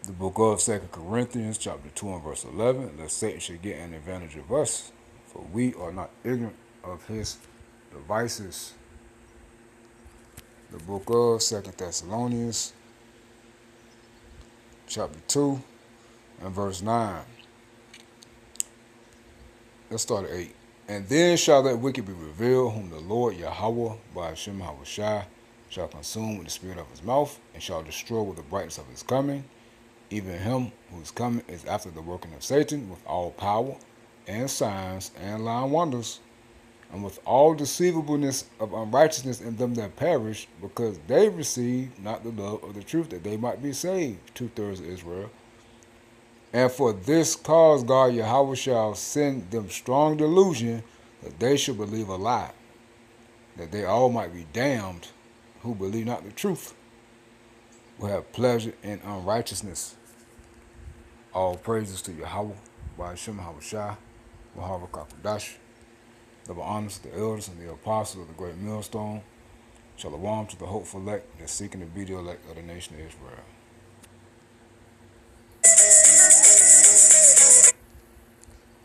The book of 2 Corinthians, chapter 2 and verse 11, lest Satan should get an advantage of us, for we are not ignorant of his devices. The book of 2 Thessalonians, chapter 2 and verse 9. Let's start at 8. And then shall that wicked be revealed, whom the Lord Yahweh by Hashem Hawashi shall consume with the spirit of his mouth, and shall destroy with the brightness of his coming. Even him whose coming is after the working of Satan, with all power, and signs, and lying wonders, and with all deceivableness of unrighteousness in them that perish, because they receive not the love of the truth, that they might be saved, 2/3 of Israel. And for this cause God Yahweh shall send them strong delusion, that they should believe a lie, that they all might be damned, who believe not the truth, will have pleasure in unrighteousness. All praises to Yahweh, by Hashem Hawashi, Wahava Kakudash. Double honors to the elders and the apostles of the great millstone. Shalom to the hopeful elect that's seeking to be the elect of the nation of Israel.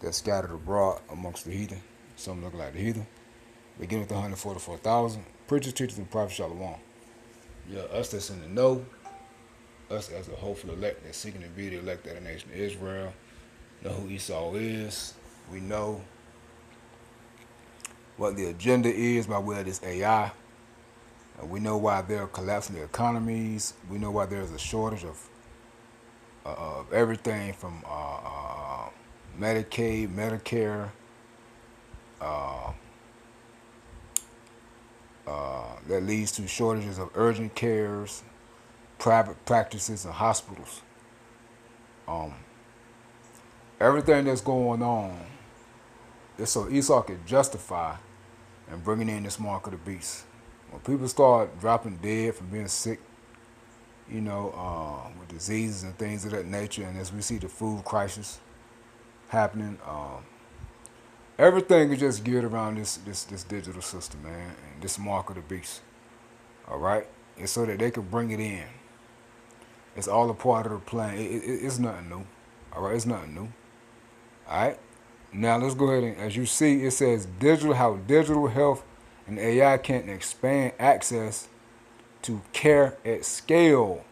They're scattered abroad amongst the heathen. Some look like the heathen. Begin with the 144,000. Preachers, teachers, and prophets, Shalom. Yeah, us that's in the know, us as a hopeful elect that's seeking to be the elect of the nation of Israel, know who Esau is. We know what the agenda is by way of this AI. And we know why they're collapsing the economies. We know why there's a shortage of everything from Medicaid, Medicare, that leads to shortages of urgent cares, private practices, and hospitals. Everything that's going on is so Esau could justify and bringing in this mark of the beast. When people start dropping dead from being sick, with diseases and things of that nature, and as we see the food crisis happening, everything is just geared around this digital system, man, and this mark of the beast. All right, it's so that they can bring it in. It's all a part of the plan. It's nothing new. All right, it's nothing new. All right. Now let's go ahead and, as you see, it says how digital health and AI can expand access to care at scale.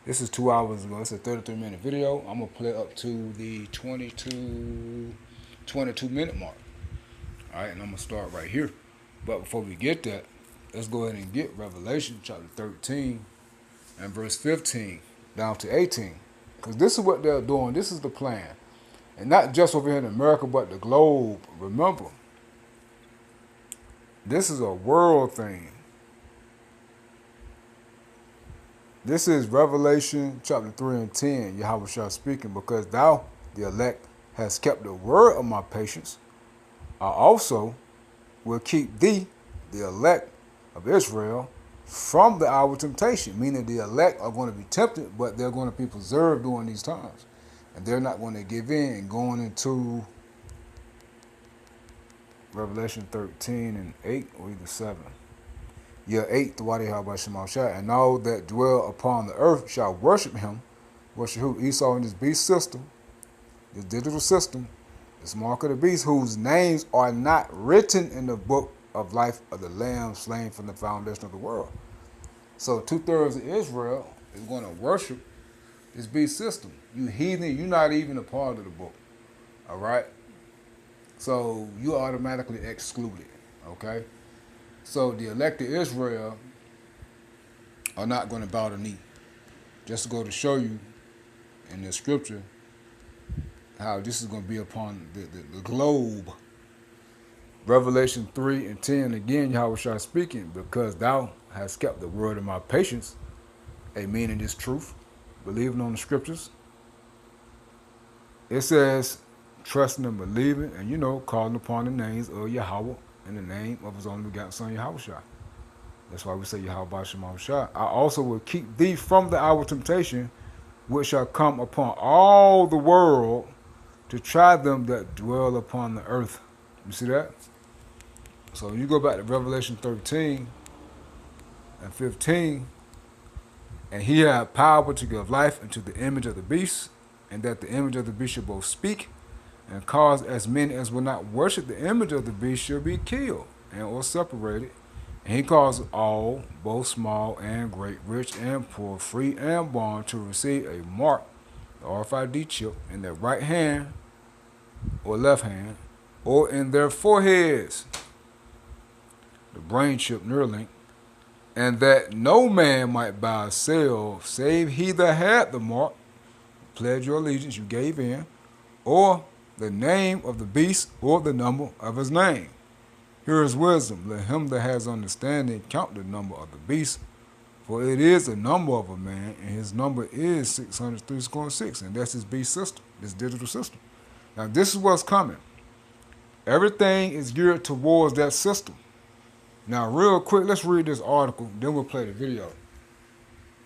This is 2 hours ago. It's a 33-minute video. I'm gonna play up to the 22-minute mark. All right, and I'm gonna start right here. But before we get that, let's go ahead and get Revelation chapter 13 and verse 15 down to 18, because this is what they're doing. This is the plan. And not just over here in America, but the globe. Remember, this is a world thing. This is Revelation chapter 3 and 10, Yahweh shall speaking, because thou, the elect, hast kept the word of my patience. I also will keep thee, the elect of Israel, from the hour of temptation. Meaning the elect are going to be tempted, but they're going to be preserved during these times. And they're not going to give in. And going into Revelation 13 and 8, or either 7. Yeah, 8, the Wadi Habashimashah. And all that dwell upon the earth shall worship him. Worship who? Esau in this beast system, this digital system, this mark of the beast, whose names are not written in the book of life of the Lamb slain from the foundation of the world. So 2/3 of Israel is going to worship this beast system. You heathen, you're not even a part of the book. All right? So you automatically excluded. Okay? So the elected Israel are not going to bow the knee. Just to go to show you in the scripture how this is going to be upon the globe. Revelation 3 and 10, again, Yahweh shall speaking, because thou hast kept the word of my patience, a meaning this truth, believing on the scriptures. It says, trusting and believing, and calling upon the names of Yahweh in the name of his only begotten son, Yahweh Shai. That's why we say Yahweh B'Shem Shai. I also will keep thee from the hour of temptation, which shall come upon all the world to try them that dwell upon the earth. You see that? So you go back to Revelation 13 and 15, And he had power to give life unto the image of the beast, and that the image of the beast should both speak, and cause as many as will not worship the image of the beast should be killed and or separated. And he caused all, both small and great, rich and poor, free and bond, to receive a mark, the RFID chip, in their right hand or left hand, or in their foreheads, the brain chip Neuralink, and that no man might buy or sell save he that had the mark, pledge your allegiance you gave in, or the name of the beast, or the number of his name. Here is wisdom. Let him that has understanding count the number of the beast, for it is the number of a man, and his number is 636, and that's his beast system, this digital system. Now this is what's coming. Everything is geared towards that system. Now real quick, let's read this article, then we'll play the video.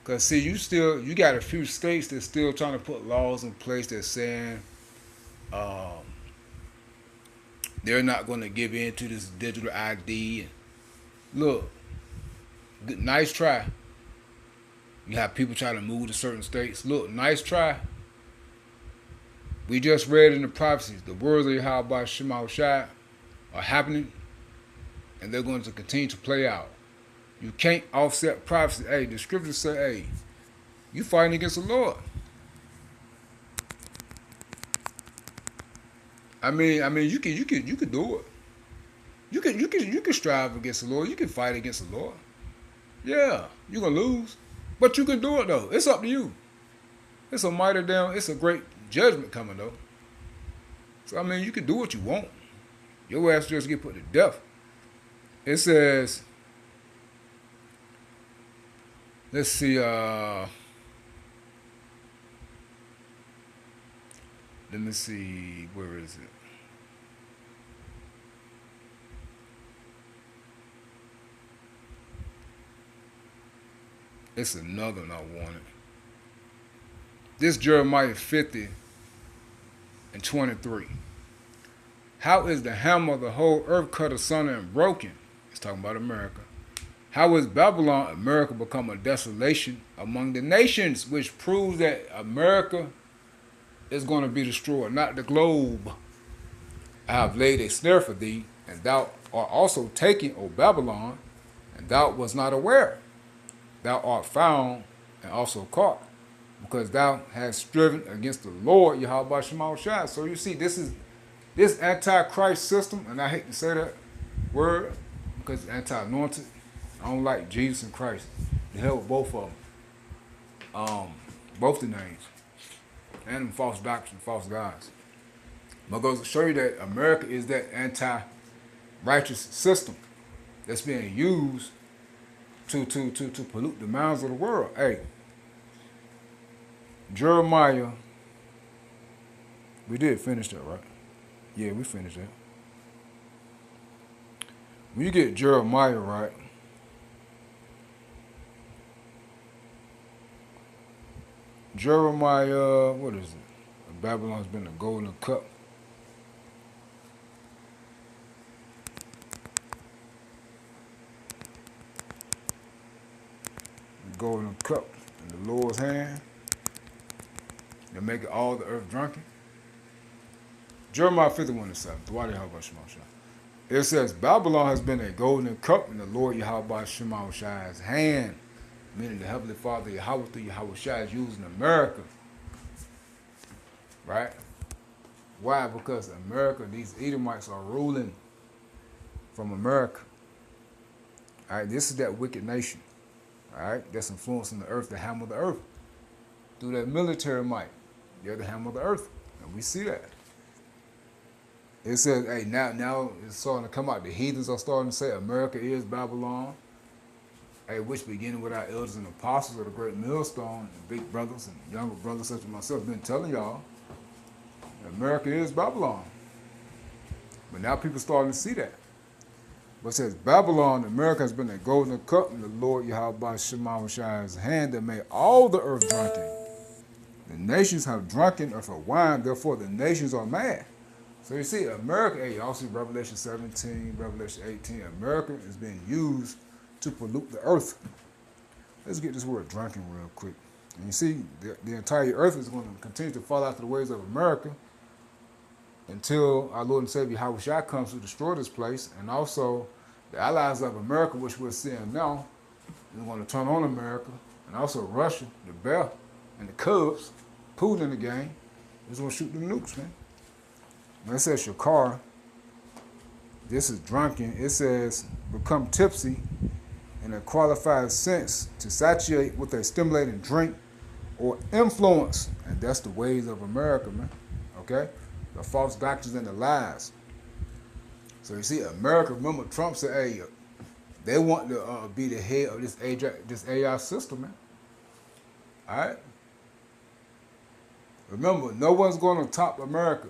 Because see, you got a few states that's still trying to put laws in place that's saying they're not going to give in to this digital ID. Look, nice try. You have people trying to move to certain states. Look, nice try. We just read in the prophecies, the words of Yahweh Shema Shai are happening, and they're going to continue to play out. You can't offset prophecy. Hey, the scriptures say, hey, you fighting against the Lord. I mean, you can do it. You can strive against the Lord. You can fight against the Lord. Yeah, you're gonna lose, but you can do it though. It's up to you. It's a great judgment coming though. So I mean, you can do what you want. Your ass just get put to death. It says, let's see, let me see, where is it? It's another one I wanted. This Jeremiah 50 and 23. How is the hammer of the whole earth cut asunder and broken? It's talking about America. How is Babylon, America, become a desolation among the nations, which proves that America is going to be destroyed, not the globe. I have laid a snare for thee, and thou art also taken, O Babylon, and thou was not aware. Thou art found and also caught, because thou hast striven against the Lord Yahweh Shema Shai. So you see, this antichrist system, and I hate to say that word because it's anti-anointed. I don't like Jesus and Christ. The hell with both of them. Both the names. And them false doctrines, false gods. But it goes to show you that America is that anti-righteous system that's being used to pollute the minds of the world. Hey, Jeremiah, we did finish that, right? Yeah, we finished that. When you get Jeremiah right, Jeremiah, what is it? Babylon's been a golden cup. The golden cup in the Lord's hand. They make it all the earth drunken. Jeremiah 51:7. It says, Babylon has been a golden cup in the Lord Yahweh Shema Shai's hand. Meaning the Heavenly Father Yahweh through Yahweh Shai is using America. Right? Why? Because America, these Edomites are ruling from America. Alright, this is that wicked nation. Alright, that's influencing the earth, the hammer of the earth. Through that military might. They're the hammer of the earth. And we see that. It says, hey, now it's starting to come out. The heathens are starting to say America is Babylon. Hey, which beginning with our elders and apostles of the great millstone, and big brothers and younger brothers such as myself, been telling y'all, America is Babylon. But now people starting to see that. But it says, Babylon, America has been a golden cup in the Lord Yahweh Shema Shai's hand that made all the earth drunken. The nations have drunken earth of wine, therefore the nations are mad. So you see, America, hey, y'all see Revelation 17, Revelation 18, America is being used to pollute the earth. Let's get this word drunken real quick. And you see, the entire earth is going to continue to fall after the ways of America until our Lord and Savior Yahushua comes to destroy this place. And also, the allies of America, which we're seeing now, is going to turn on America. And also Russia, the Bear, and the Cubs, Putin in the game, is going to shoot the nukes, man. When it says Shakar, this is drunken. It says become tipsy in a qualified sense to saturate with a stimulating drink or influence. And that's the ways of America, man. Okay? The false doctrines and the lies. So you see, America, remember Trump said, hey, they want to be the head of this AI system, man. All right? Remember, no one's going to top America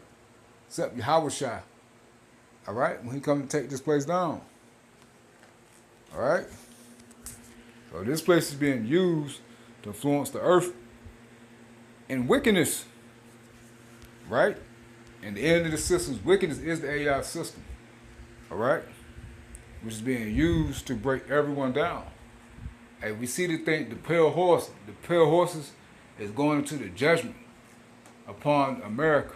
except Yahushua. All right? When he comes to take this place down. All right? So this place is being used to influence the earth in wickedness. Right? And the end of the system's wickedness is the AI system. All right? Which is being used to break everyone down. Hey, we see the thing, the pale horses is going into the judgment upon America.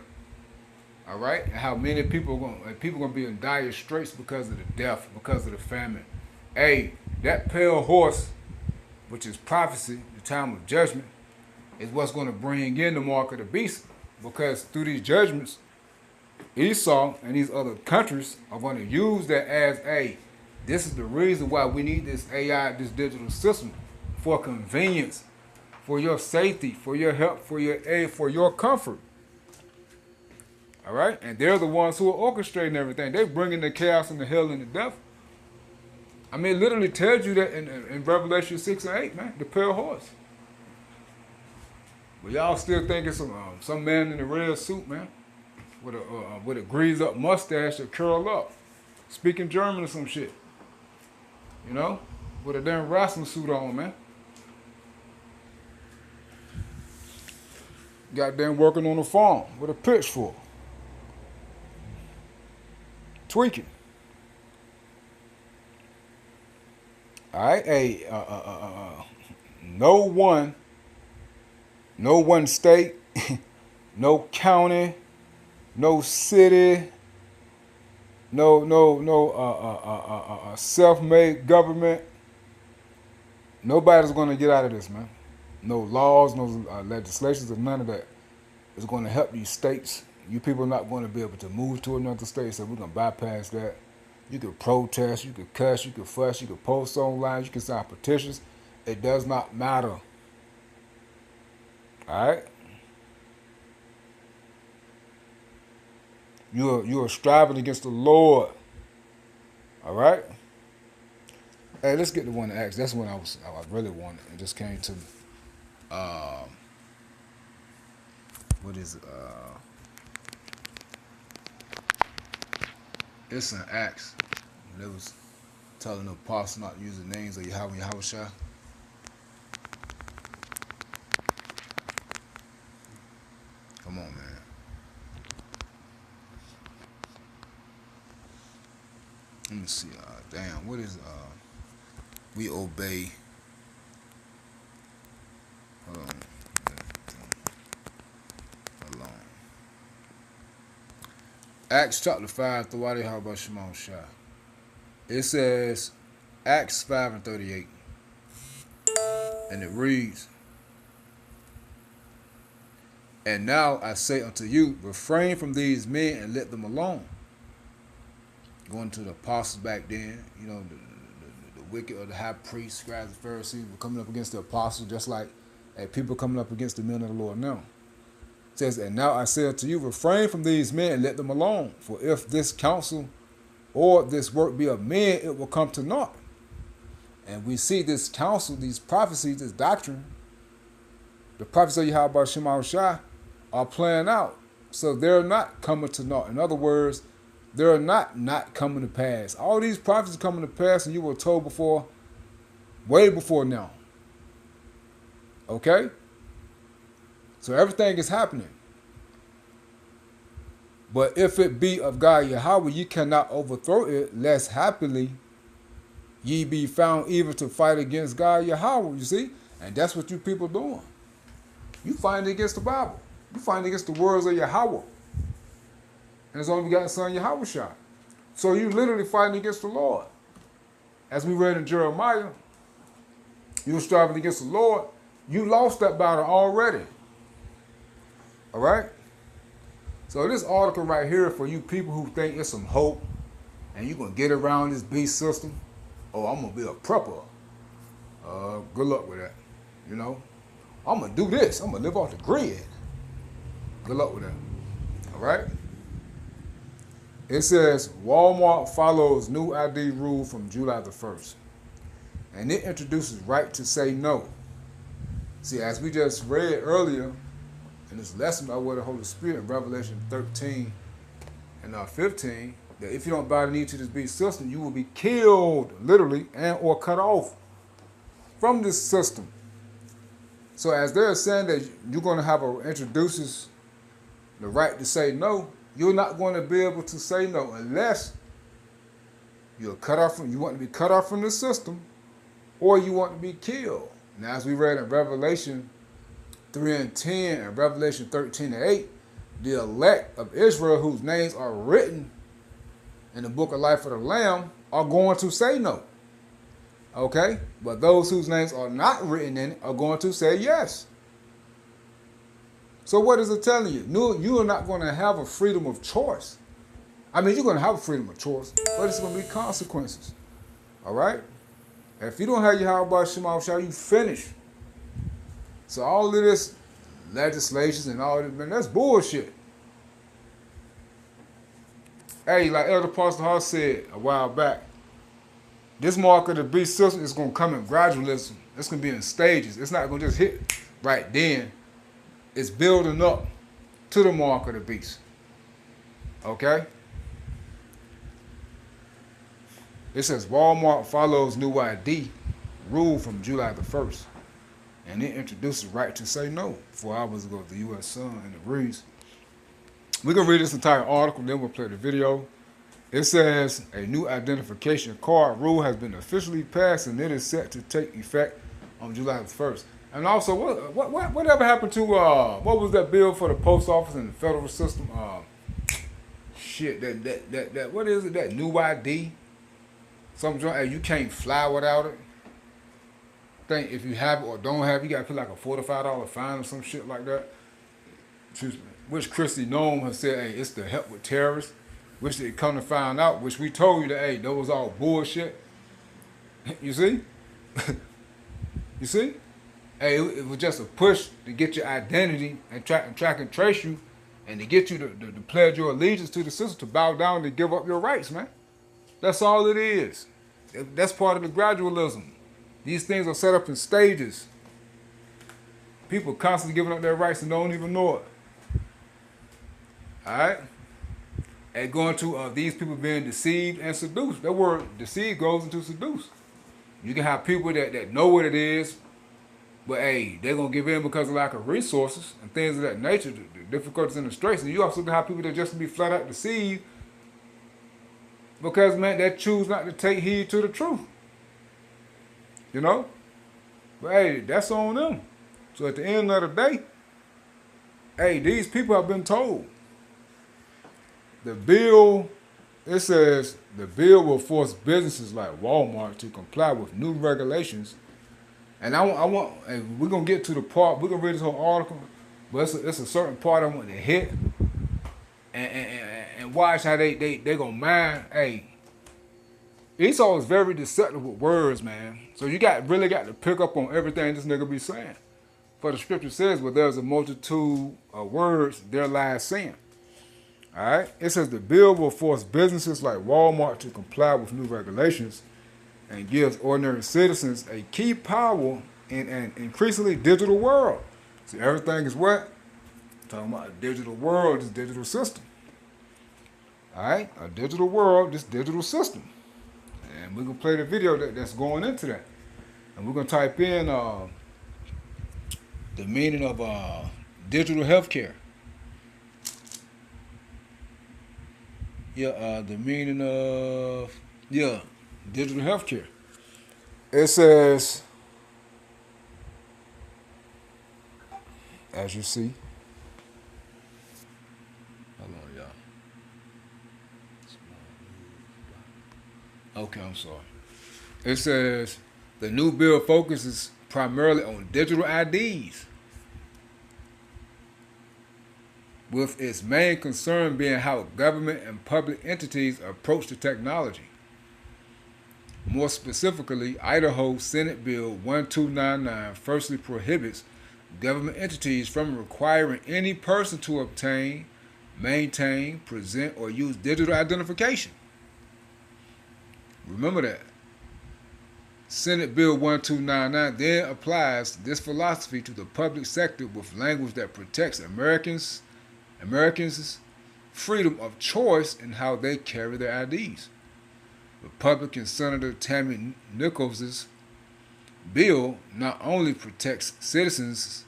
All right? And how many people are going to be in dire straits because of the death, because of the famine. Hey, that pale horse, which is prophecy, the time of judgment, is what's going to bring in the mark of the beast. Because through these judgments, Esau and these other countries are going to use that as, hey, this is the reason why we need this AI, this digital system, for convenience, for your safety, for your help, for your aid, for your comfort. All right? And they're the ones who are orchestrating everything. They're bringing the chaos and the hell and the death. I mean, it literally tells you that in Revelation 6 and 8, man, the pale horse. But y'all still think it's some man in a red suit, man, with a greased up mustache that curl up, speaking German or some shit. You know, with a damn wrestling suit on, man. Goddamn working on the farm with a pitchfork. Tweaking. All right, hey, no one state, no county, no city, no self-made government. Nobody's going to get out of this, man. No laws, no legislations, or none of that is going to help these states. You people are not going to be able to move to another state, so we're going to bypass that. You could protest, you could cuss, you could fuss, you could post online, you can sign petitions. It does not matter. All right? You are striving against the Lord. All right? Hey, let's get the one to Acts. That's when I really wanted. It just came to me. What is it? It's an Acts. They was telling the apostles not to use the names of Yahweh and Yahushua. Come on, man. Let me see. Damn, what is we obey? Hold on. Acts chapter 5, Thawadi Haba Shimon Shah. It says, Acts 5 and 38. And it reads, and now I say unto you, refrain from these men and let them alone. Going to the apostles back then, you know, the wicked or the high priests, scribes, and Pharisees were coming up against the apostles, just like people coming up against the men of the Lord now. It says, and now I say unto you, refrain from these men and let them alone. For if this counsel or this work be of men, it will come to naught. And we see this counsel, these prophecies, this doctrine, the prophecies of Yahweh Shema Shah are playing out. So they're not coming to naught. In other words, they're not coming to pass. All these prophecies are coming to pass, and you were told before, way before now. Okay? So everything is happening. But if it be of God Yahweh, you cannot overthrow it, lest happily ye be found evil to fight against God Yahweh, you see? And that's what you people doing. You fighting against the Bible. You fighting against the words of Yahweh. And his only begotten son Yahweh shot. So you literally fighting against the Lord. As we read in Jeremiah, you were striving against the Lord. You lost that battle already. All right? So this article right here for you people who think it's some hope and you're going to get around this beast system. Oh, I'm going to be a prepper. Good luck with that. You know? I'm going to do this. I'm going to live off the grid. Good luck with that. All right? It says, Walmart follows new ID rule from July the 1st. And it introduces right to say no. See, as we just read earlier in this lesson about what the Holy Spirit in Revelation 13 and 15, that if you don't bow the knee to this beast system, you will be killed, literally, and or cut off from this system. So as they're saying that you're going to have introduces the right to say no, you're not going to be able to say no unless you're cut off from, you want to be cut off from the system, or you want to be killed. Now, as we read in Revelation 3 and 10 and Revelation 13 and 8, the elect of Israel, whose names are written in the book of life of the Lamb, are going to say no. Okay? But those whose names are not written in it are going to say yes. So what is it telling you? No, you are not going to have a freedom of choice. I mean, you're going to have a freedom of choice, but it's going to be consequences. All right? If you don't have your Yahweh Shema Shah, you finish. So all of this legislations and all this, man, that's bullshit. Hey, like Elder Pastor Hart said a while back, this mark of the beast system is going to come in gradualism. It's going to be in stages. It's not going to just hit right then. It's building up to the mark of the beast. Okay? It says Walmart follows new ID rule from July the 1st. And it introduces right to say no 4 hours ago, the U.S. Sun, and it reads. We're going to read this entire article, then we'll play the video. It says a new identification card rule has been officially passed, and it is set to take effect on July the 1st. And also, whatever happened to, what was that bill for the post office and the federal system? What is it, that new ID? Some joint, you can't fly without it. Think if you have it or don't have it, you got to put like a $45 fine or some shit like that. Which Christy Nome has said, hey, it's to help with terrorists. Which they come to find out, which we told you that, hey, that was all bullshit. You see? You see? Hey, it was just a push to get your identity and track and trace you, and to get you to pledge your allegiance to the system, to bow down, to give up your rights, man. That's all it is. That's part of the gradualism. These things are set up in stages. People constantly giving up their rights and don't even know it. All right? And going to these people being deceived and seduced. That word deceive goes into seduce. You can have people that know what it is, but hey, they're going to give in because of lack of resources and things of that nature, the difficulties and the straits. And you also have people that just be flat out deceived because, man, they choose not to take heed to the truth. You know? But hey, that's on them. So at the end of the day, hey, these people have been told. The bill, it says the bill will force businesses like Walmart to comply with new regulations. And and we're going to get to the part, we're going to read this whole article, but it's a certain part I want to hit and watch how they going to mind. Hey, Esau is very deceptive with words, man. So you really got to pick up on everything this nigga be saying. For the scripture says, well, there's a multitude of words, there lies sin. All right? It says the bill will force businesses like Walmart to comply with new regulations and gives ordinary citizens a key power in an increasingly digital world. So everything is what? Talking about a digital world, this digital system. All right? A digital world, this digital system. And we're going to play the video that's going into that. And we're going to type in the meaning of digital healthcare. Yeah, the meaning of, digital healthcare. It says, as you see, hold on, y'all. Okay, I'm sorry. It says the new bill focuses primarily on digital IDs, with its main concern being how government and public entities approach the technology. More specifically, Idaho Senate Bill 1299 firstly prohibits government entities from requiring any person to obtain, maintain, present, or use digital identification. Remember that. Senate Bill 1299 then applies this philosophy to the public sector with language that protects Americans' freedom of choice in how they carry their IDs. Republican Senator Tammy Nichols' bill not only protects citizens'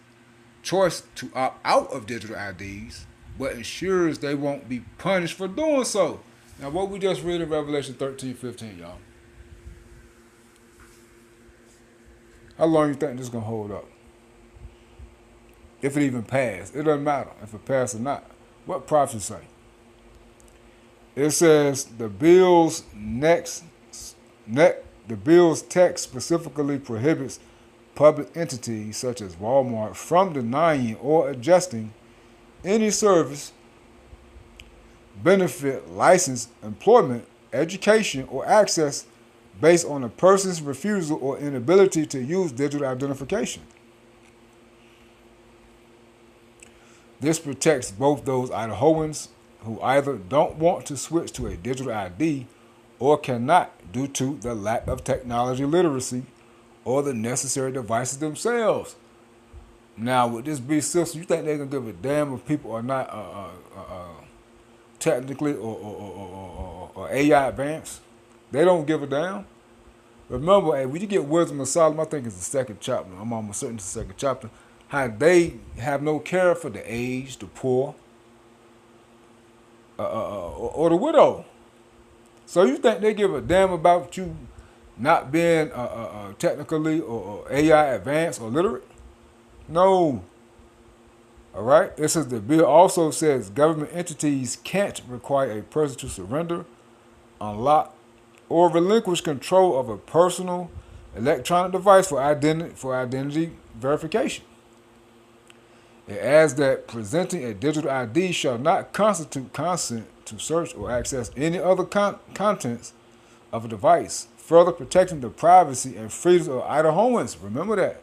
choice to opt out of digital IDs, but ensures they won't be punished for doing so. Now, what we just read in Revelation 13:15, y'all. How long you think this is going to hold up? If it even passed. It doesn't matter if it passed or not. What prophecy say? It says the bill's text specifically prohibits public entities such as Walmart from denying or adjusting any service, benefit, license, employment, education, or access based on a person's refusal or inability to use digital identification. This protects both those Idahoans who either don't want to switch to a digital ID or cannot due to the lack of technology literacy or the necessary devices themselves. Now, with this beast system, you think they're going to give a damn if people are not technically or AI advanced? They don't give a damn. Remember, when you get Wisdom of Solomon, I think it's the second chapter. I'm almost certain it's the second chapter. How they have no care for the aged, the poor, or the widow. So you think they give a damn about you not being technically or AI advanced or literate? No. All right. It says the bill also says government entities can't require a person to surrender, unlock, or relinquish control of a personal electronic device for identity verification. It adds that presenting a digital ID shall not constitute consent to search or access any other contents of a device, further protecting the privacy and freedoms of Idahoans. Remember that.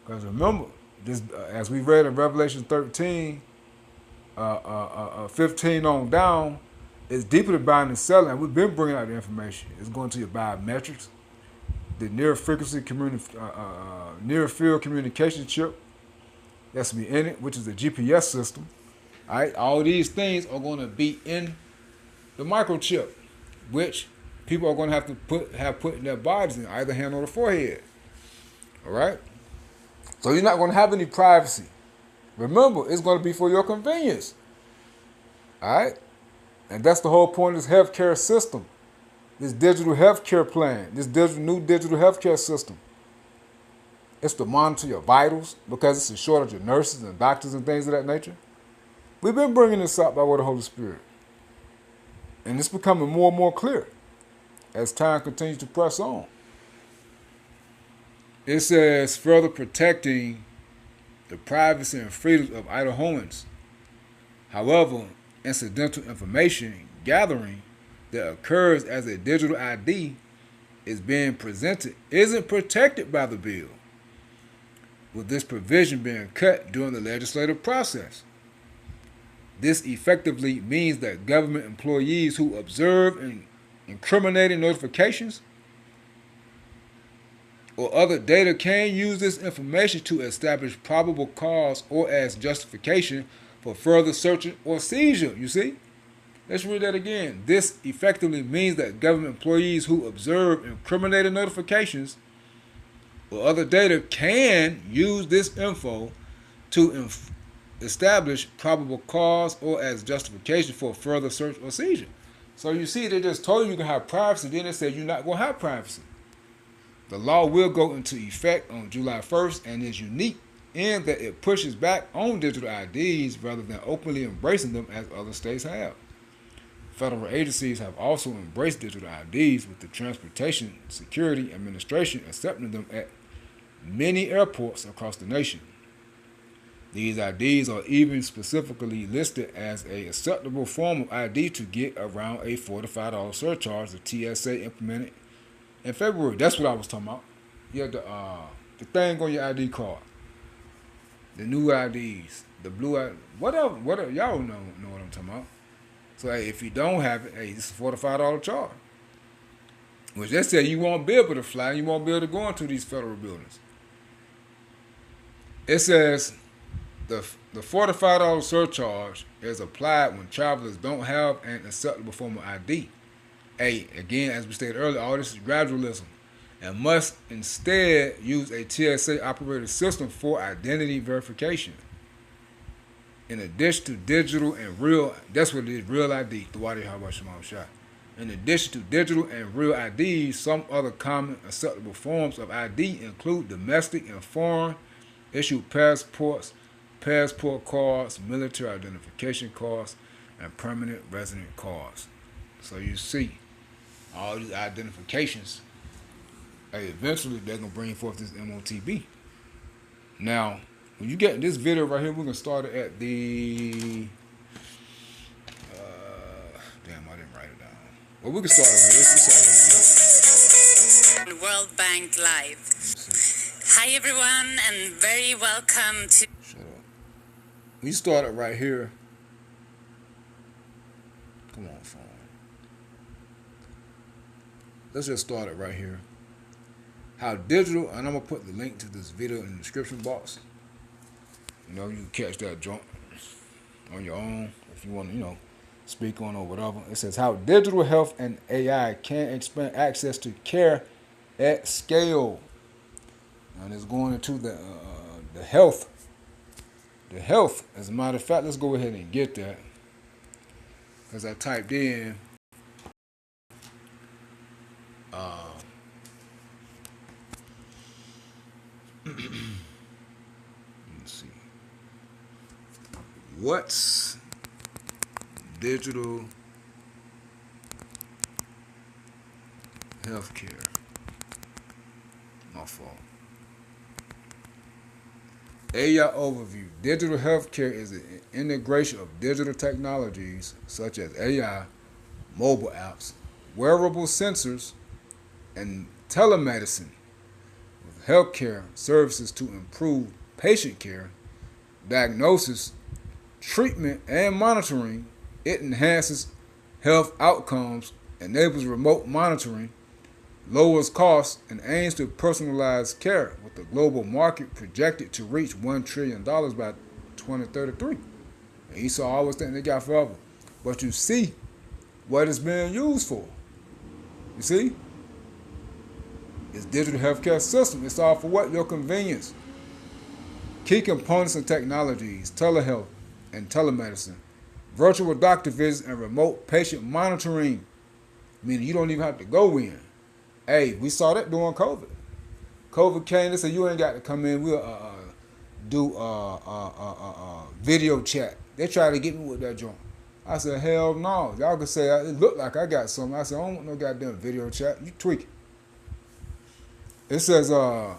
Because remember, this, as we read in Revelation 13, 15 on down, it's deeper than buying and selling. And we've been bringing out the information. It's going to your biometrics, the near field communication chip that's be in it, which is the GPS system. All right, all these things are going to be in the microchip, which people are going to have to put in their bodies in either hand or the forehead. All right, so you're not going to have any privacy. Remember, it's going to be for your convenience. All right, and that's the whole point of this healthcare system, this digital healthcare plan, this new digital healthcare system. It's to monitor your vitals because it's a shortage of nurses and doctors and things of that nature. We've been bringing this up by way of the Holy Spirit. And it's becoming more and more clear as time continues to press on. It says further protecting the privacy and freedoms of Idahoans. However, incidental information gathering that occurs as a digital ID is being presented isn't protected by the bill, with this provision being cut during the legislative process. This effectively means that government employees who observe incriminating notifications or other data can use this information to establish probable cause or as justification for further search or seizure. You see? Let's read that again. This effectively means that government employees who observe incriminating notifications or other data can use this info to establish probable cause or as justification for further search or seizure. So you see, they just told you can have privacy, then they said you're not going to have privacy. The law will go into effect on July 1st and is unique in that it pushes back on digital IDs rather than openly embracing them as other states have. Federal agencies have also embraced digital IDs, with the Transportation Security Administration accepting them at many airports across the nation. These IDs are even specifically listed as an acceptable form of ID to get around a $45 surcharge the TSA implemented in February. That's what I was talking about. Yeah, the thing on your ID card, the new IDs, the blue ID, whatever. Y'all know what I'm talking about. So hey, if you don't have it, hey, it's a $45 charge. Which they say you won't be able to fly, you won't be able to go into these federal buildings. It says the $45 surcharge is applied when travelers don't have an acceptable form of ID. Hey, again, as we stated earlier, all this is gradualism, and must instead use a TSA operated system for identity verification. In addition to digital and real, that's what it is, real ID, the Wadi Hawa Shimam Shah. In addition to digital and real IDs, some other common acceptable forms of ID include domestic and foreign issued passports, passport cards, military identification cards, and permanent resident cards. So you see, all these identifications, hey, eventually they're going to bring forth this MOTB. Now, when you get this video right here, we're going to start it at the... damn, I didn't write it down. Well, we can start it right here. World Bank Live. Hi, everyone, and very welcome to... Shut up. We start it right here. Come on, phone. Let's just start it right here. How digital, and I'm going to put the link to this video in the description box. You know, you can catch that joint on your own if you want to, speak on or whatever. It says how digital health and AI can expand access to care at scale. And it's going into the health. The health, as a matter of fact, let's go ahead and get that. Because I typed in let's see. What's digital healthcare? My fault. AI overview. Digital healthcare is an integration of digital technologies such as AI, mobile apps, wearable sensors, and telemedicine with healthcare services to improve patient care, diagnosis, treatment, and monitoring. It enhances health outcomes, enables remote monitoring, lowers costs, and aims to personalize care, with the global market projected to reach $1 trillion by 2033. And Esau always think they got forever. But you see what it's being used for. You see? It's digital healthcare system. It's all for what? Your convenience. Key components and technologies: telehealth and telemedicine, virtual doctor visits, and remote patient monitoring. Meaning you don't even have to go in. Hey, we saw that during COVID. COVID came, they said you ain't got to come in. We'll do video chat. They tried to get me with that joint. I said, hell no. Y'all can say it looked like I got something. I said, I don't want no goddamn video chat. You tweak it. It says, I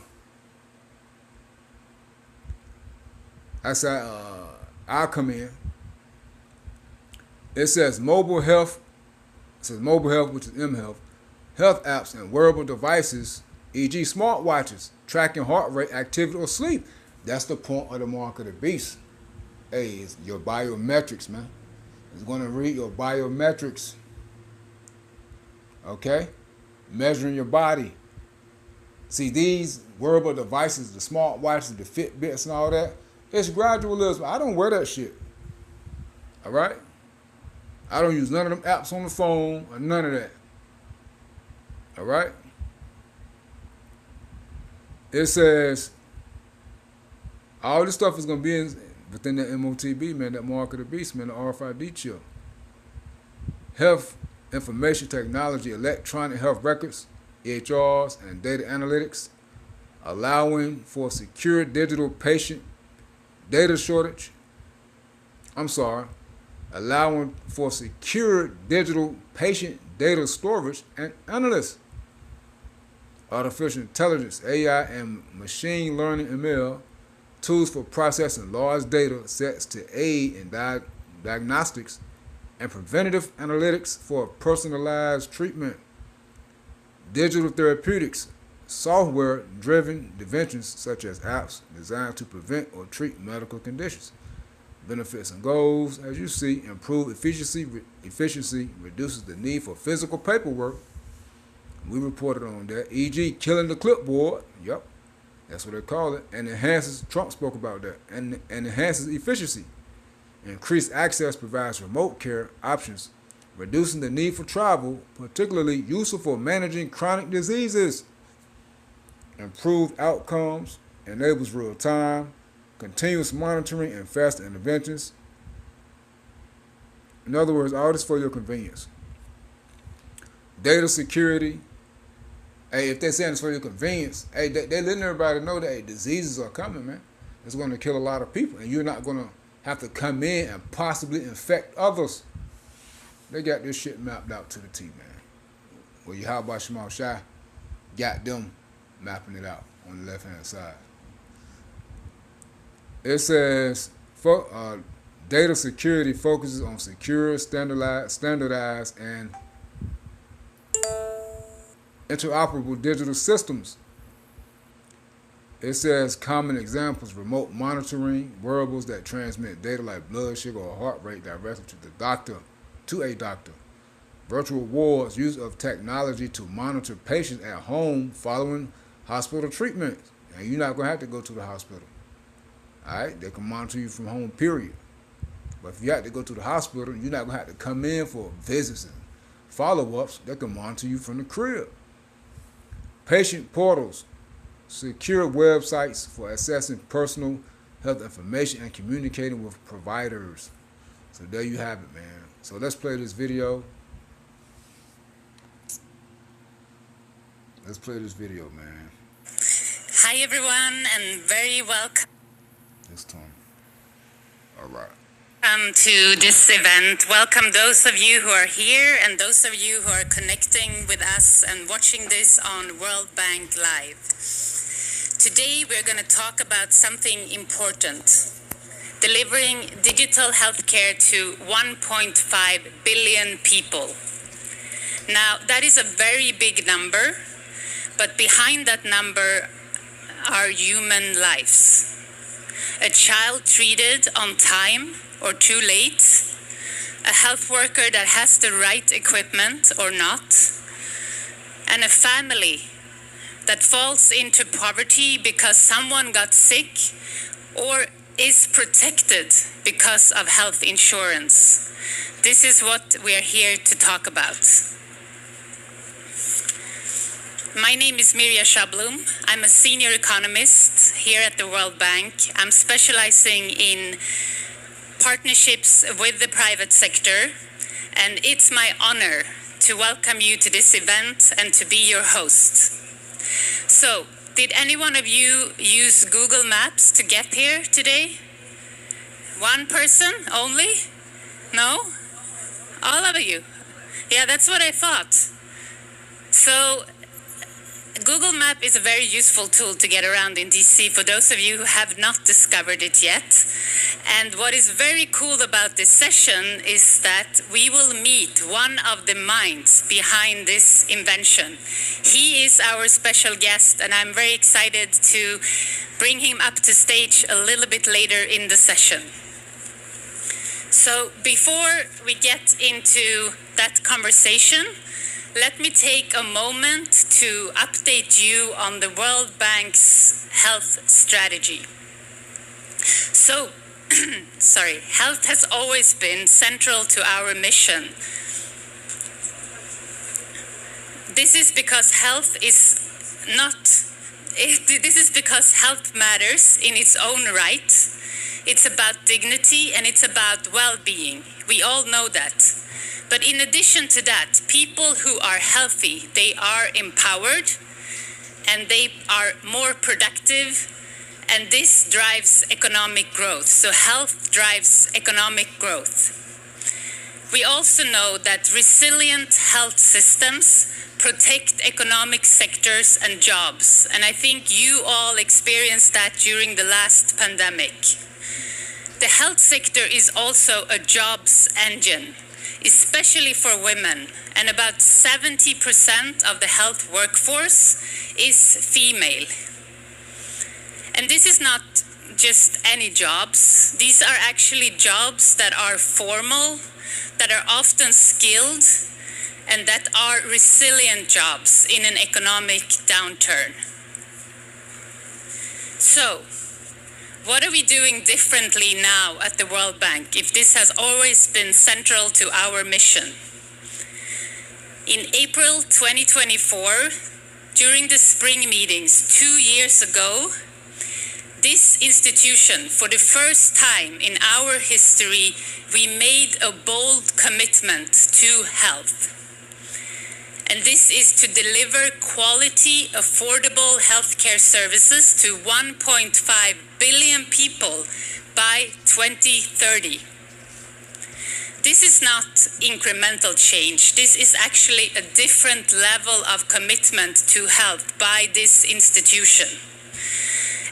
said, I'll come in. It says mobile health. It says mobile health, which is mHealth. Health apps and wearable devices, e.g. smartwatches, tracking heart rate, activity, or sleep. That's the point of the mark of the beast. Hey, it's your biometrics, man. It's going to read your biometrics. Okay? Measuring your body. See, these wearable devices, the smartwatches, the Fitbits and all that, it's gradualism. I don't wear that shit. All right? I don't use none of them apps on the phone or none of that. All right? It says all this stuff is going to be within the MOTB, man, that mark of the beast, man, the RFID chip. Health information technology, electronic health records, EHRs, and data analytics, allowing for secure digital patient data shortage. Allowing for secure digital patient data storage and analysis. Artificial intelligence, AI, and machine learning ML tools for processing large data sets to aid in diagnostics and preventative analytics for personalized treatment. Digital therapeutics, software-driven interventions such as apps designed to prevent or treat medical conditions. Benefits and goals, as you see, improve efficiency reduces the need for physical paperwork. We reported on that. E.g., killing the clipboard. Yep, that's what they call it. And enhances, Trump spoke about that, and enhances efficiency. Increased access provides remote care options, reducing the need for travel, particularly useful for managing chronic diseases. Improved outcomes, enables real-time, continuous monitoring, and faster interventions. In other words, all this for your convenience. Data security. Hey, if they're saying it's for your convenience, hey, they're letting everybody know that diseases are coming, man. It's going to kill a lot of people, and you're not going to have to come in and possibly infect others. They got this shit mapped out to the T, man. Well, Yahweh Shema Shai got them mapping it out on the left-hand side. It says, data security focuses on secure, standardized, and interoperable digital systems. It says common examples: remote monitoring, wearables that transmit data like blood sugar or heart rate directly to a doctor. Virtual wards, use of technology to monitor patients at home following hospital treatment. And you're not going to have to go to the hospital. All right? They can monitor you from home, period. But if you have to go to the hospital, you're not going to have to come in for visits and follow-ups. They can monitor you from the crib. Patient portals, secure websites for accessing personal health information and communicating with providers. So there you have it, man. So let's play this video. Let's play this video, man. Hi everyone, and very welcome. This time. All right. To this event. Welcome those of you who are here and those of you who are connecting with us and watching this on World Bank Live. Today we're going to talk about something important: delivering digital healthcare to 1.5 billion people. Now, that is a very big number, but behind that number are human lives. A child treated on time or too late, a health worker that has the right equipment or not, and a family that falls into poverty because someone got sick or is protected because of health insurance. This is what we are here to talk about. My name is Mirja Schablum. I'm a senior economist here at the World Bank. I'm specializing in partnerships with the private sector, and it's my honor to welcome you to this event and to be your host. So, did any one of you use Google Maps to get here today? One person only? No? All of you? Yeah, that's what I thought. So, Google Map is a very useful tool to get around in DC for those of you who have not discovered it yet. And what is very cool about this session is that we will meet one of the minds behind this invention. He is our special guest, and I'm very excited to bring him up to stage a little bit later in the session. So before we get into that conversation, let me take a moment to update you on the World Bank's health strategy. So, health has always been central to our mission. This is because health matters in its own right. It's about dignity and it's about well-being. We all know that. But in addition to that, people who are healthy, they are empowered and they are more productive, and this drives economic growth. So health drives economic growth. We also know that resilient health systems protect economic sectors and jobs, and I think you all experienced that during the last pandemic. The health sector is also a jobs engine, especially for women, and about 70% of the health workforce is female. And this is not just any jobs. These are actually jobs that are formal, that are often skilled, and that are resilient jobs in an economic downturn. So, what are we doing differently now at the World Bank if this has always been central to our mission? In April 2024, during the spring meetings 2 years ago, this institution, for the first time in our history, we made a bold commitment to health. And this is to deliver quality, affordable healthcare services to 1.5 billion people by 2030. This is not incremental change. This is actually a different level of commitment to health by this institution.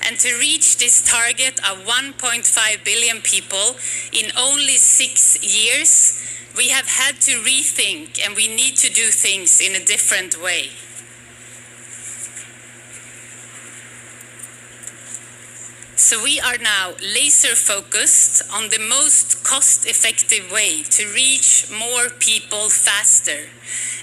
And to reach this target of 1.5 billion people in only 6 years, we have had to rethink, and we need to do things in a different way. So we are now laser focused on the most cost-effective way to reach more people faster.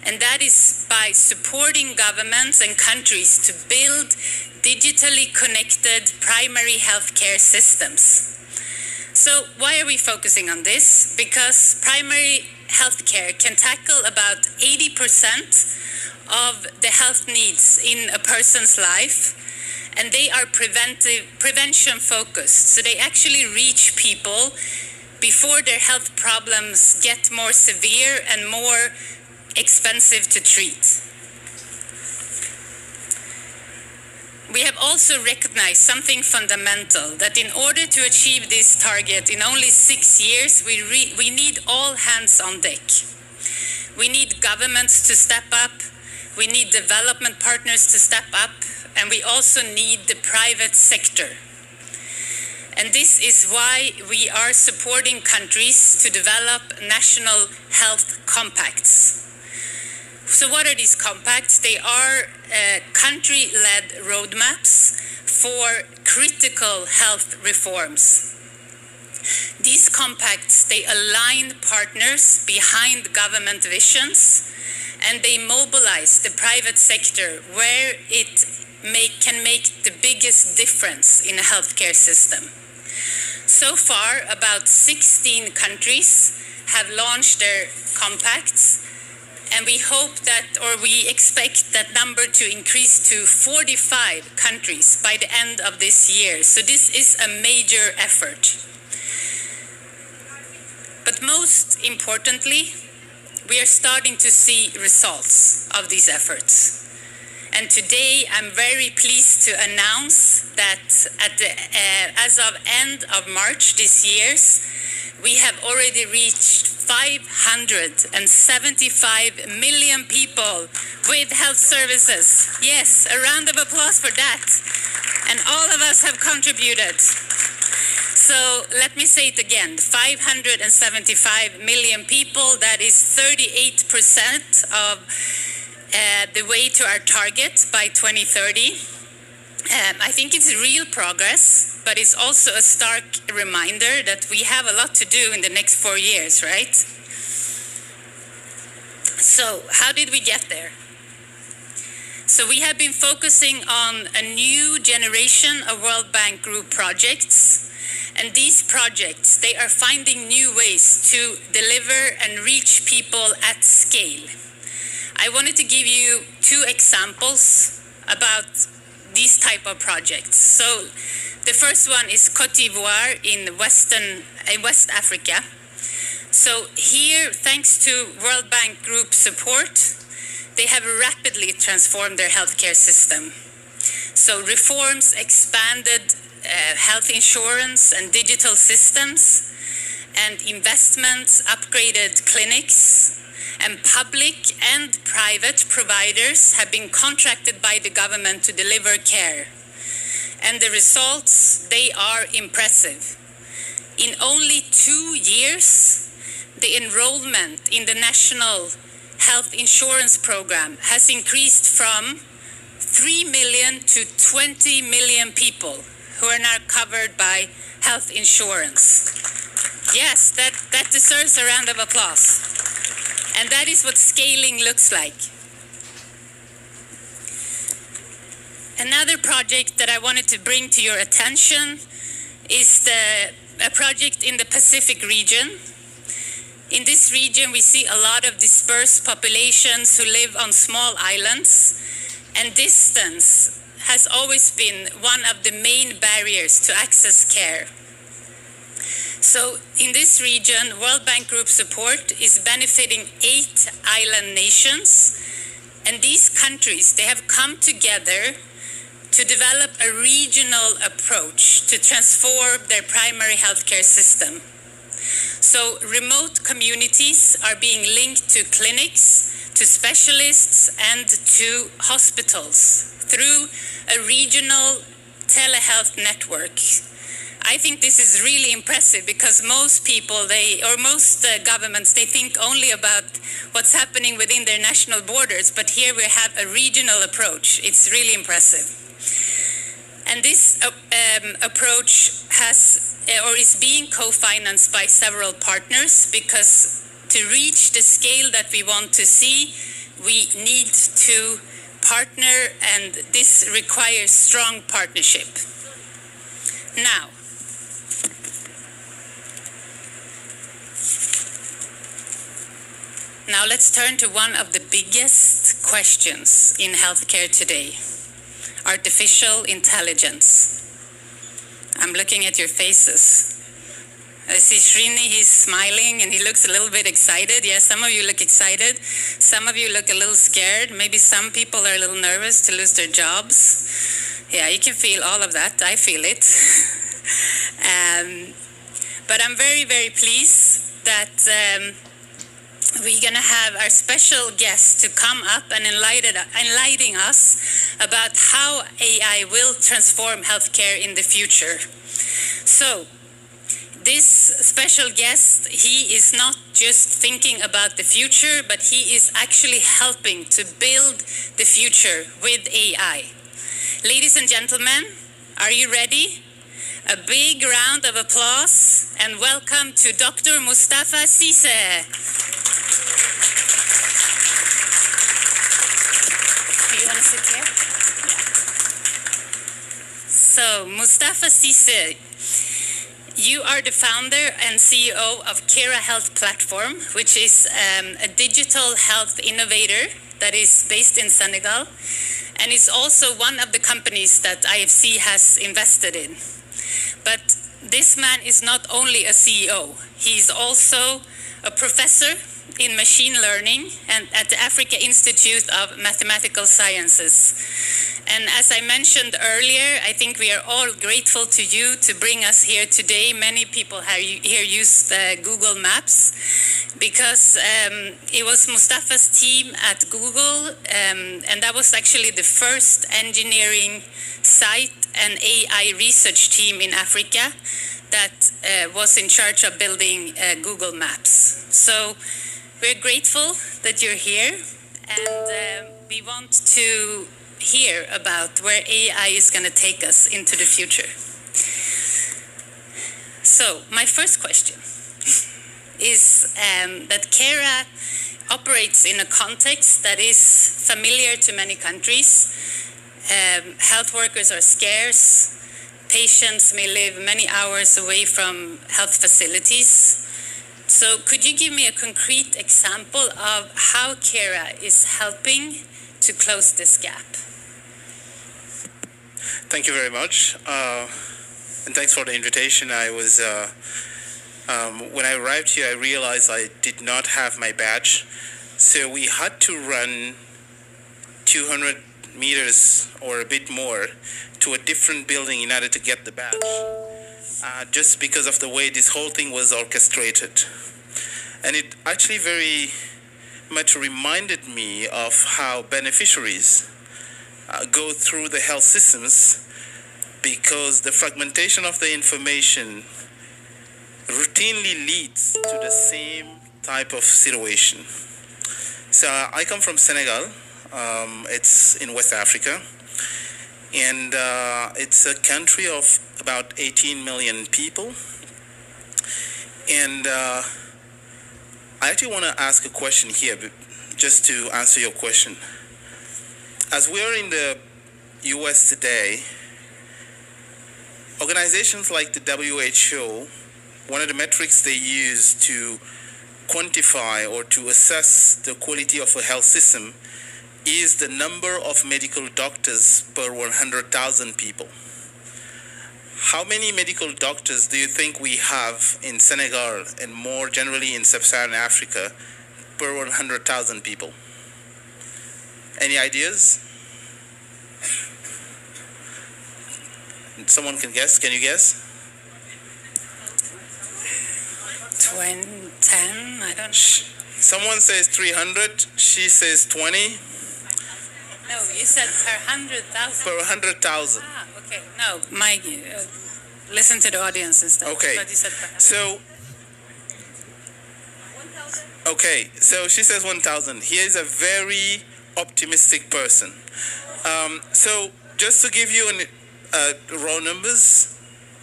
And that is by supporting governments and countries to build digitally connected primary healthcare systems. So why are we focusing on this? Because primary healthcare can tackle about 80% of the health needs in a person's life, and they are prevention focused. So they actually reach people before their health problems get more severe and more expensive to treat. We have also recognized something fundamental, that in order to achieve this target in only 6 years, we need all hands on deck. We need governments to step up, we need development partners to step up, and we also need the private sector. And this is why we are supporting countries to develop national health compacts. So what are these compacts? They are country-led roadmaps for critical health reforms. These compacts, they align partners behind government visions, and they mobilize the private sector where it can make the biggest difference in a healthcare system. So far, about 16 countries have launched their compacts, and we hope that, or we expect that number to increase to 45 countries by the end of this year. So this is a major effort. But most importantly, we are starting to see results of these efforts. And today, I'm very pleased to announce that as of end of March this year, we have already reached 575 million people with health services. Yes, a round of applause for that. And all of us have contributed. So let me say it again, 575 million people, that is 38% of the way to our target by 2030. I think it's real progress, but it's also a stark reminder that we have a lot to do in the next 4 years, right? So how did we get there? So we have been focusing on a new generation of World Bank Group projects. And these projects, they are finding new ways to deliver and reach people at scale. I wanted to give you 2 examples about these type of projects. So the first one is Côte d'Ivoire in West Africa. So here, thanks to World Bank Group support, they have rapidly transformed their healthcare system. So reforms expanded health insurance and digital systems, and investments upgraded clinics, and public and private providers have been contracted by the government to deliver care. And the results, they are impressive. In only 2 years, the enrollment in the National Health Insurance Program has increased from 3 million to 20 million people who are now covered by health insurance. Yes, that deserves a round of applause. And that is what scaling looks like. Another project that I wanted to bring to your attention is a project in the Pacific region. In this region, we see a lot of dispersed populations who live on small islands, and distance has always been one of the main barriers to access care. So in this region, World Bank Group support is benefiting 8 island nations, and these countries, they have come together to develop a regional approach to transform their primary healthcare system. So remote communities are being linked to clinics, to specialists, and to hospitals through a regional telehealth network. I think this is really impressive because most people, most governments, they think only about what's happening within their national borders, but here we have a regional approach. It's really impressive. And this approach is being co-financed by several partners, because to reach the scale that we want to see, we need to partner, and this requires strong partnership. Now let's turn to one of the biggest questions in healthcare today: artificial intelligence. I'm looking at your faces. I see Srini, he's smiling and he looks a little bit excited. Yes, some of you look excited. Some of you look a little scared. Maybe some people are a little nervous to lose their jobs. Yeah, you can feel all of that. I feel it. But I'm very, very pleased that we're going to have our special guest to come up and enlighten us about how AI will transform healthcare in the future. So, this special guest, he is not just thinking about the future, but he is actually helping to build the future with AI. Ladies and gentlemen, are you ready? A big round of applause and welcome to Dr. Mustafa Cissé. You want to sit here? So, Mustafa Cissé, you are the founder and CEO of Kera Health Platform, which is a digital health innovator that is based in Senegal, and is also one of the companies that IFC has invested in. But this man is not only a CEO, he's also a professor in machine learning and at the Africa Institute of Mathematical Sciences. And as I mentioned earlier, I think we are all grateful to you to bring us here today. Many people here use Google Maps because it was Mustafa's team at Google, and that was actually the first engineering site and AI research team in Africa that was in charge of building Google Maps. So we're grateful that you're here, and we want to hear about where AI is going to take us into the future. So my first question is that Kera operates in a context that is familiar to many countries. Health workers are scarce. Patients may live many hours away from health facilities. So could you give me a concrete example of how Kera is helping to close this gap? Thank you very much, and thanks for the invitation. I was When I arrived here, I realized I did not have my badge. So we had to run 200 meters or a bit more to a different building in order to get the badge, just because of the way this whole thing was orchestrated. And it actually very much reminded me of how beneficiaries go through the health systems, because the fragmentation of the information routinely leads to the same type of situation. So I come from Senegal. It's in West Africa, and it's a country of about 18 million people. And I actually want to ask a question here, just to answer your question. As we are in the US today, organizations like the WHO, one of the metrics they use to quantify or to assess the quality of a health system is the number of medical doctors per 100,000 people. How many medical doctors do you think we have in Senegal and more generally in Sub-Saharan Africa per 100,000 people? Any ideas? Someone can guess? Can you guess? 10, I don't know. Someone says 300, she says 20. No, you said per 100,000. Per 100,000. Ah, okay. No, Mike, listen to the audience instead. Okay. But you said per 100. So, okay, so she says 1,000. He is a very optimistic person. So, just to give you raw numbers,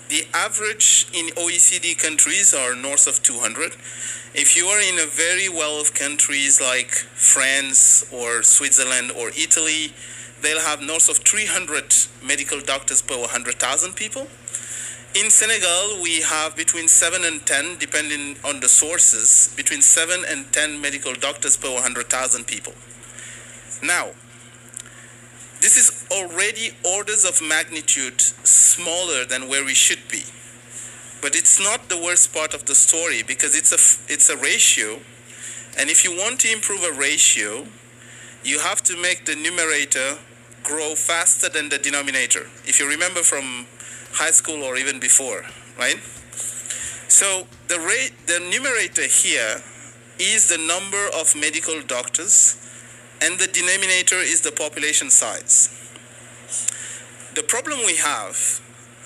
the average in OECD countries are north of 200. If you are in a very well-off countries like France or Switzerland or Italy, they'll have north of 300 medical doctors per 100,000 people. In Senegal, we have between 7 and 10, depending on the sources, between 7 and 10 medical doctors per 100,000 people. Now, this is already orders of magnitude smaller than where we should be. But it's not the worst part of the story, because it's a ratio. And if you want to improve a ratio, you have to make the numerator grow faster than the denominator. If you remember from high school or even before, right? So the numerator here is the number of medical doctors, and the denominator is the population size. The problem we have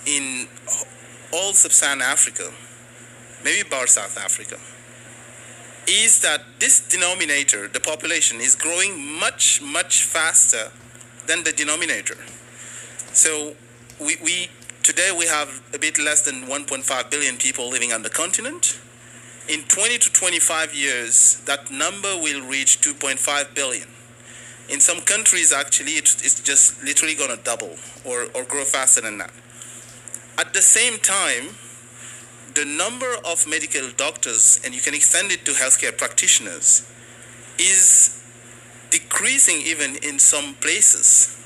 in all Sub-Saharan Africa, maybe bar South Africa, is that this denominator, the population, is growing much, much faster than the denominator. So today we have a bit less than 1.5 billion people living on the continent. In 20 to 25 years, that number will reach 2.5 billion. In some countries, actually, it's just literally going to double or grow faster than that. At the same time, the number of medical doctors, and you can extend it to healthcare practitioners, is decreasing even in some places.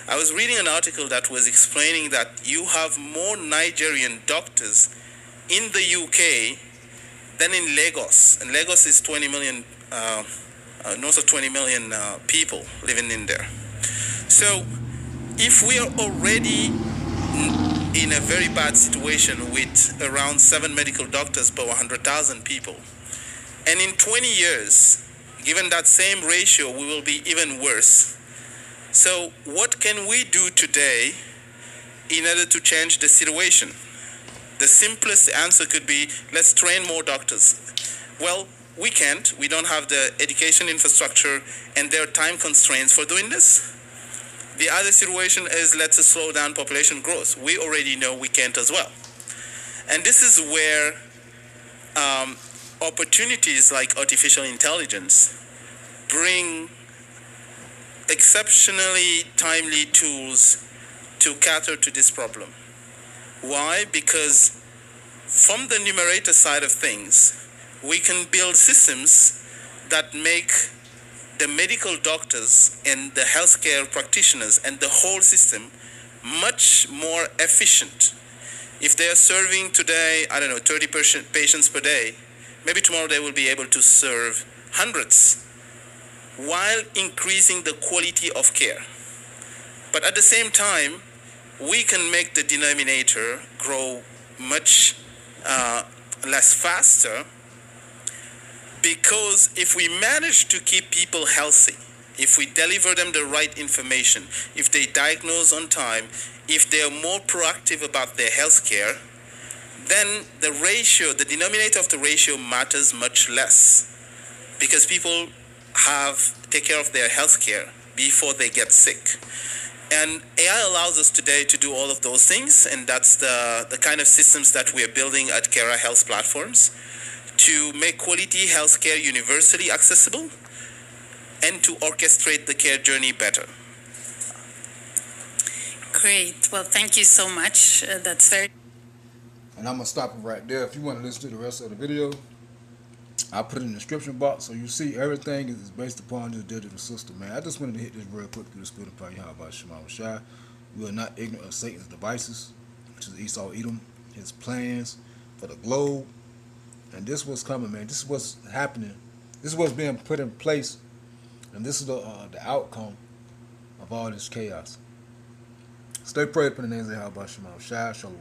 I was reading an article that was explaining that you have more Nigerian doctors in the UK than in Lagos. And Lagos is 20 million, north of 20 million people living in there. So if we are already in a very bad situation with around 7 medical doctors per 100,000 people, and in 20 years, given that same ratio, we will be even worse. So what can we do today in order to change the situation? The simplest answer could be, let's train more doctors. Well, we can't. We don't have the education infrastructure, and there are time constraints for doing this. The other situation is, let's slow down population growth. We already know we can't as well. And this is where opportunities like artificial intelligence bring exceptionally timely tools to cater to this problem. Why? Because from the numerator side of things, we can build systems that make the medical doctors and the healthcare practitioners and the whole system much more efficient. If they are serving today, I don't know, 30 patients per day, maybe tomorrow they will be able to serve hundreds while increasing the quality of care. But at the same time, we can make the denominator grow much less faster, because if we manage to keep people healthy, if we deliver them the right information, if they diagnose on time, if they are more proactive about their health care, then the ratio, the denominator of the ratio matters much less, because people take care of their health care before they get sick. And AI allows us today to do all of those things, and that's the kind of systems that we are building at Kera Health Platforms, to make quality healthcare universally accessible and to orchestrate the care journey better. Great. Well, thank you so much. That's very... And I'm going to stop it right there. If you want to listen to the rest of the video, I'll put it in the description box, so you see everything is based upon this digital system, man. I just wanted to hit this real quick through the spirit of Yahweh Shema Shai. We are not ignorant of Satan's devices, which is Esau Edom, his plans for the globe. And this was coming, man. This is what's happening. This is what's being put in place. And this is the outcome of all this chaos. Stay prayed for the names of Yahweh Shema Shai. Shalom.